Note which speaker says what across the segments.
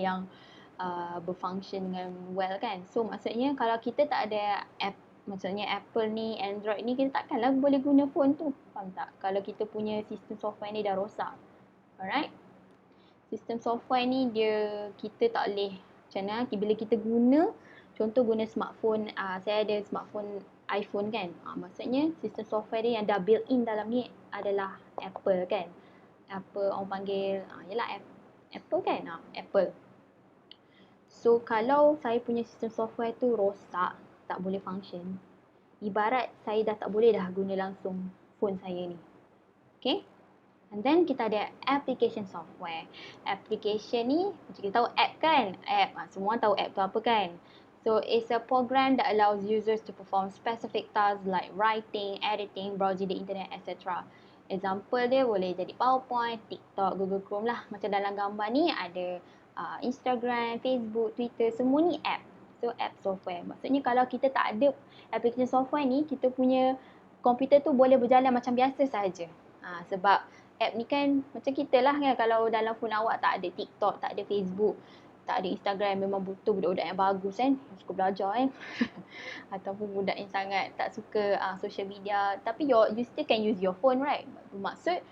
Speaker 1: yang berfunction dengan well kan. So maksudnya kalau kita tak ada app, maksudnya Apple ni, Android ni, kita takkanlah boleh guna phone tu. Faham tak? Kalau kita punya sistem software ni dah rosak. Alright? Sistem software ni kita tak boleh macam mana bila kita guna, contoh guna smartphone, saya ada smartphone iPhone kan. Maksudnya sistem software dia yang dah built in dalam ni adalah Apple kan. Apa orang panggil, yalah Apple kan, Apple. So kalau saya punya sistem software tu rosak, tak boleh function, ibarat saya dah tak boleh dah guna langsung phone saya ni. Okay? And then kita ada application software. Application ni, macam kita tahu app kan? App, semua tahu app tu apa kan? So it's a program that allows users to perform specific tasks like writing, editing, browsing the internet, etc. Example dia boleh jadi PowerPoint, TikTok, Google Chrome lah. Macam dalam gambar ni ada Instagram, Facebook, Twitter, semua ni app. So app software. Maksudnya kalau kita tak ada application software ni, kita punya komputer tu boleh berjalan macam biasa sahaja. Sebab app ni kan macam kita lah kan, kalau dalam phone awak tak ada TikTok, tak ada Facebook, tak ada Instagram, memang butuh budak-budak yang bagus kan, yang suka belajar kan. Ataupun budak yang sangat tak suka social media, tapi you still can use your phone, right? Maksud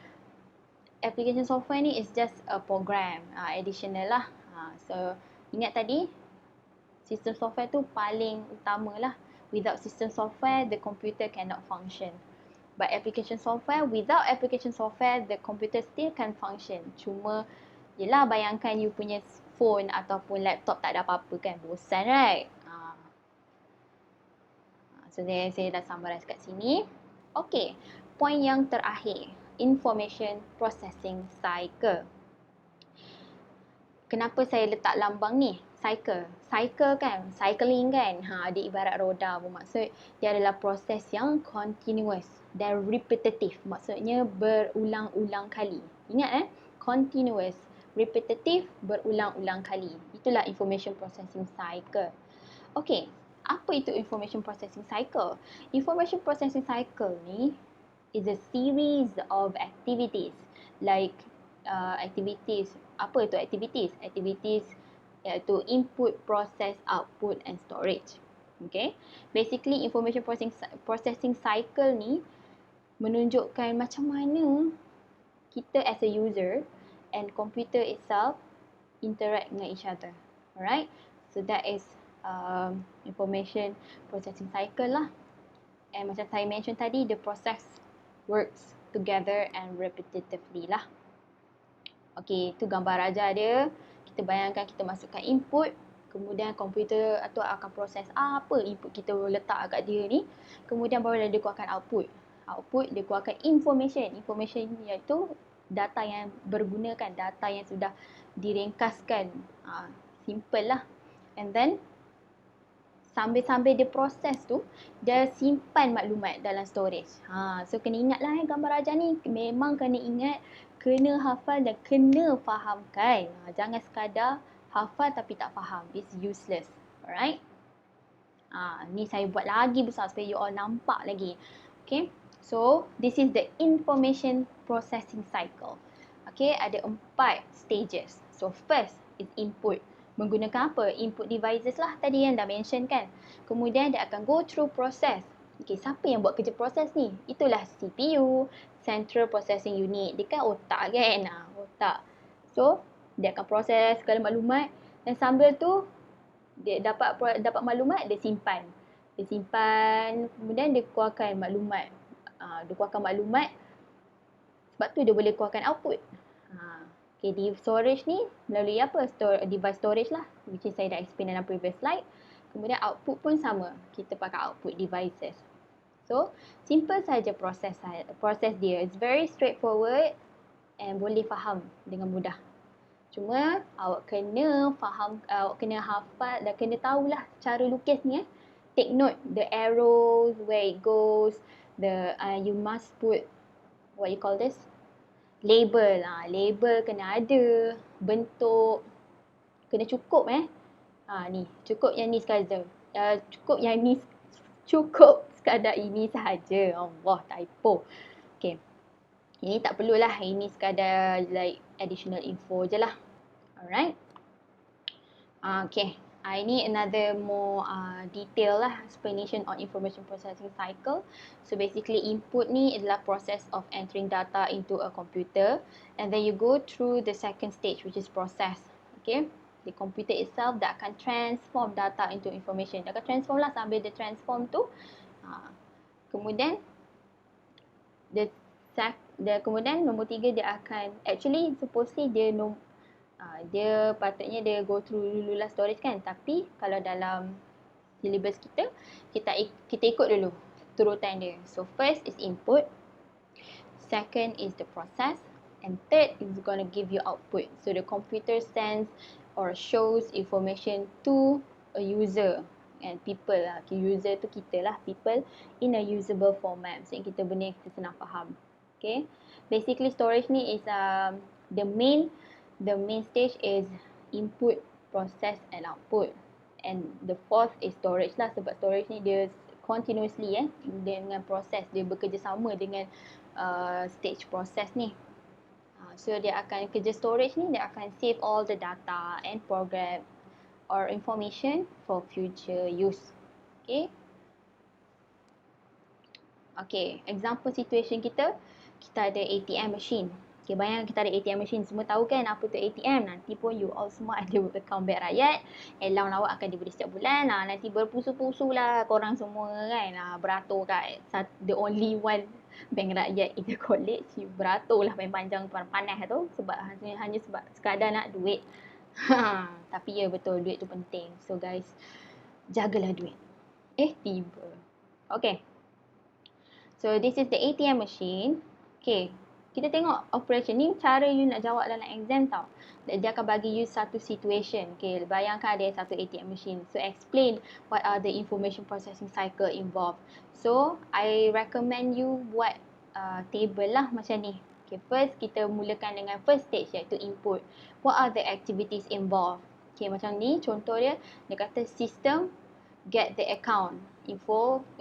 Speaker 1: application software ni is just a program, additional lah. So ingat tadi, sistem software tu paling utama lah. Without system software, the computer cannot function. But application software, without application software, the computer still can function. Cuma, yelah bayangkan you punya phone ataupun laptop tak ada apa-apa kan. Bosan, right? So, saya dah summarize kat sini. Okay, point yang terakhir. Information processing cycle. Kenapa saya letak lambang ni? Cycle. Cycle kan? Cycling kan? Dia ibarat roda. Bermaksud dia adalah proses yang continuous dan repetitive. Maksudnya berulang-ulang kali. Ingat continuous, repetitive, berulang-ulang kali. Itulah information processing cycle. Okay, apa itu information processing cycle? Information processing cycle ni is a series of activities like activities. Apa itu activities? Activities iaitu input, process, output and storage. Okay, basically information processing cycle ni menunjukkan macam mana kita as a user and computer itself interact dengan each other. Alright, so that is information processing cycle lah. And macam saya mention tadi, the process works together and repetitively lah. Okay, itu gambar raja dia. Kita bayangkan kita masukkan input, kemudian komputer atau akan proses apa input kita letak kat dia ni. Kemudian baru dia keluarkan output. Output dia keluarkan information. Information iaitu data yang berguna kan, data yang sudah diringkaskan. Simple lah. And then sambil-sambil dia proses tu, dia simpan maklumat dalam storage. So kena ingat lah gambar raja ni. Memang kena ingat, kena hafal dan kena fahamkan. Jangan sekadar hafal tapi tak faham. It's useless. Alright? Ni saya buat lagi besar supaya you all nampak lagi. Okay? So, this is the information processing cycle. Okay, ada 4 stages. So, first is input. Menggunakan apa? Input devices lah tadi yang dah mention kan. Kemudian dia akan go through process. Okay, siapa yang buat kerja proses ni? Itulah CPU, Central Processing Unit. Dia kan otak kan? Otak. So, dia akan proses segala maklumat dan sambil tu dia dapat maklumat, dia simpan. Dia simpan, kemudian dia keluarkan maklumat. Dia keluarkan maklumat, sebab tu dia boleh keluarkan output. Okay, di storage ni melalui apa? Device storage lah, which is saya dah explain dalam previous slide. Kemudian output pun sama, kita pakai output devices. So, simple saja proses dia. It's very straightforward and boleh faham dengan mudah. Cuma awak kena faham, awak kena hafal dan kena tahulah cara lukis ni. Take note the arrows, where it goes, you must put what you call this? Label. Label kena ada, bentuk kena cukup ni, cukup yang ni sekadar. Cukup sekadar ini sahaja. Allah, typo. Okay. Ini tak perlulah, ini sekadar like additional info je lah. Alright. Okay. Ini another more detail lah explanation on information processing cycle. So basically input ni adalah process of entering data into a computer, and then you go through the second stage, which is process. Okay. The computer itself that akan transform data into information. Dia akan transform lah, sambil dia transform tu, kemudian kemudian nombor 3 dia akan actually supposedly dia patutnya dia go through dululah storage kan, tapi kalau dalam syllabus kita ikut dulu turutan dia. So first is input, second is the process, and third is going to give you output. So the computer sends or shows information to a user, and people lah, user tu kita lah, people, in a usable format. So kita benda yang kita senang faham. Okay, basically storage ni is the main stage is input, process and output, and the fourth is storage lah, sebab storage ni dia continuously dengan proses, dia bekerjasama dengan stage process ni. So dia akan kerja storage ni, dia akan save all the data and program or information for future use. Okay, example situation kita ada ATM machine. Okay, bayangkan kita ada ATM machine. Semua tahu kan apa tu ATM. Nanti pun you all semua ada account bank rakyat. Allowance awak akan diberi setiap bulan. Nanti berpusu-pusu lah korang semua kan. Beratur kat the only one bank rakyat in the college. You beratur lah panjang panas tu. Sebab hanya sebab sekadar nak duit. Tapi ya betul, duit tu penting. So guys, jagalah duit. Tiba. Okay. So this is the ATM machine. Okay. Kita tengok operation ni, cara you nak jawab dalam exam tau. Dia akan bagi you satu situation. Okay, bayangkan ada satu ATM machine. So explain what are the information processing cycle involved. So I recommend you buat table lah macam ni. Okay, first kita mulakan dengan first stage iaitu input. What are the activities involved? Okay, macam ni contoh dia kata system get the account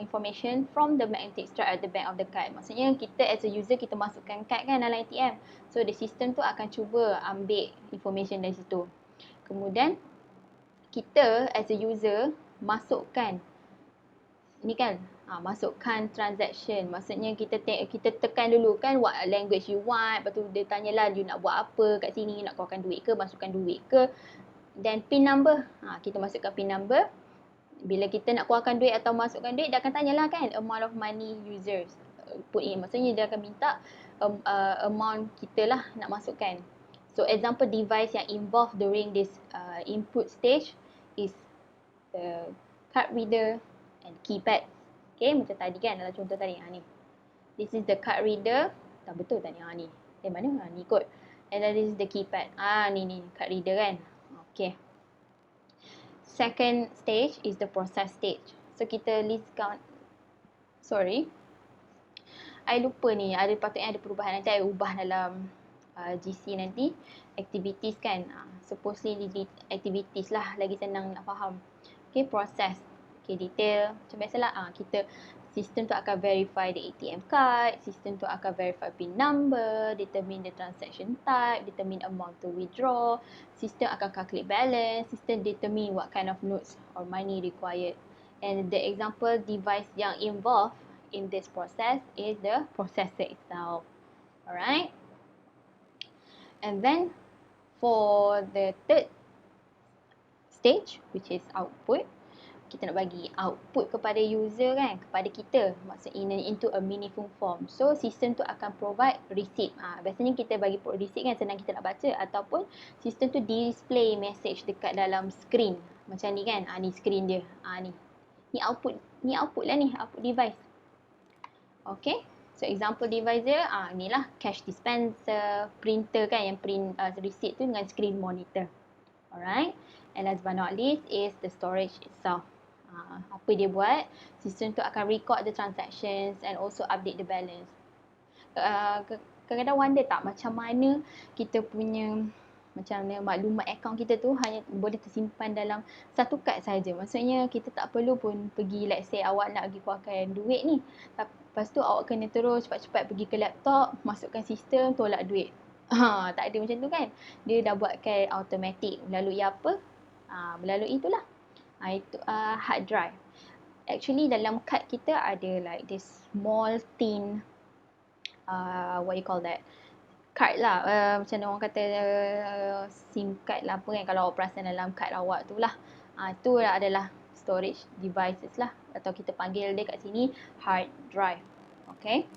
Speaker 1: information from the magnetic stripe at the back of the card. Maksudnya kita as a user, kita masukkan card kan dalam ATM. So the system tu akan cuba ambil information dari situ. Kemudian kita as a user masukkan ni kan, masukkan transaction. Maksudnya kita tekan dulu kan what language you want. Lepas tu dia tanyalah you nak buat apa kat sini, nak keluarkan duit ke, masukkan duit ke. Dan pin number, kita masukkan pin number. Bila kita nak keluarkan duit atau masukkan duit, dia akan tanyalah kan amount of money users put in. Maksudnya dia akan minta amount kita lah nak masukkan. So example device yang involved during this input stage is the card reader and keypad. Okay, macam tadi kan dalam contoh tadi. Ni. This is the card reader. Tak betul tak ni? Ni. Mana? Ni kot. And then this is the keypad. Ni card reader kan. Okay. Second stage is the process stage. So kita listkan. Sorry. I lupa ni. Patutnya ada perubahan. Nanti I ubah dalam GC nanti. Activities kan. Supposedly activities lah. Lagi senang nak faham. Okay, process. Okay, detail. Macam biasalah. Sistem tu akan verify the ATM card. Sistem tu akan verify PIN number. Determine the transaction type. Determine amount to withdraw. Sistem akan calculate balance. Sistem determine what kind of notes or money required. And the example device yang involved in this process is the processor itself. Alright. And then for the third stage, which is output, kita nak bagi output kepada user kan, kepada kita, maksudnya into a meaningful form. So sistem tu akan provide receipt. Biasanya kita bagi receipt kan, senang kita nak baca, ataupun sistem tu display message dekat dalam screen macam ni kan. Ni screen dia. Ni output lah ni, output device. Okay, so example device dia ni lah cash dispenser, printer kan, yang print receipt tu dengan screen monitor. Alright, and last but not least is the storage itself. Apa dia buat? Sistem tu akan record the transactions and also update the balance. Kadang-kadang wonder tak macam mana kita punya maklumat akaun kita tu hanya boleh tersimpan dalam satu kad saja. Maksudnya kita tak perlu pun pergi, let's say awak nak pergi keluarkan duit ni, lepas tu awak kena terus cepat-cepat pergi ke laptop, masukkan sistem, tolak duit. Tak ada macam tu kan. Dia dah buatkan automatic. Lalu ia apa? Melalui itulah. Itu hard drive. Actually dalam card kita ada like this small tin, what you call that, card lah, macam mana orang kata, SIM card lah apa kan, kalau awak perasan dalam card awak tu lah. Itu adalah storage devices lah, atau kita panggil dia kat sini hard drive. Okay.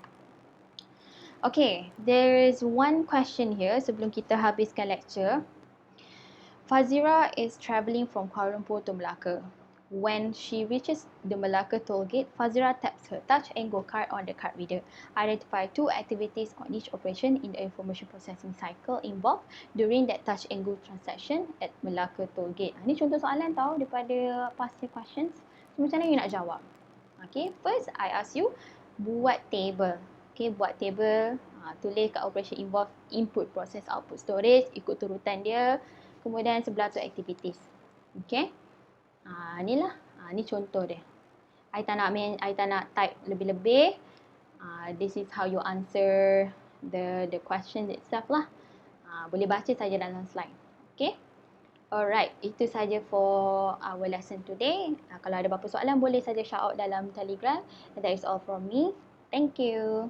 Speaker 1: Okay, there is one question here sebelum kita habiskan lecture. Fazira is travelling from Kuala Lumpur to Melaka. When she reaches the Melaka toll gate, Fazira taps her touch and go card on the card reader. Identify 2 activities on each operation in the information processing cycle involved during that touch and go transaction at Melaka toll gate. Ini contoh soalan tau daripada past year questions. So, macam mana you nak jawab? Okay, first I ask you, buat table. Okay, buat table. Tulis kat operation involve input, process, output, storage. Ikut turutan dia. Kemudian sebelah tu activities. Okay. Inilah. Ni contoh dia. I tak nak type lebih-lebih. This is how you answer the question itself lah. Boleh baca saja dalam slide. Okay. Alright, itu saja for our lesson today. Kalau ada apa-apa soalan boleh saja shout out dalam Telegram. And that is all from me. Thank you.